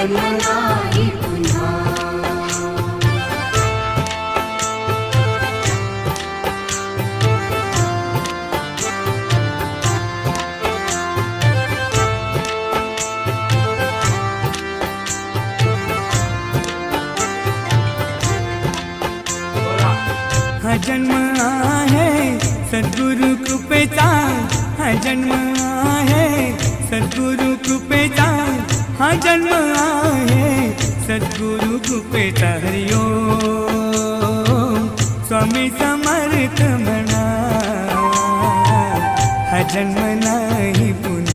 जन्म नाही पुन्हा. हा जन्म आहे सद्गुरु कृपेचा, हा जन्म आहे सद्गुरु कृपेचा, हा जन्म आहे सद्गुरु कृपेचा. हरि ओम स्वामी समर्थ म्हणा. हा जन्म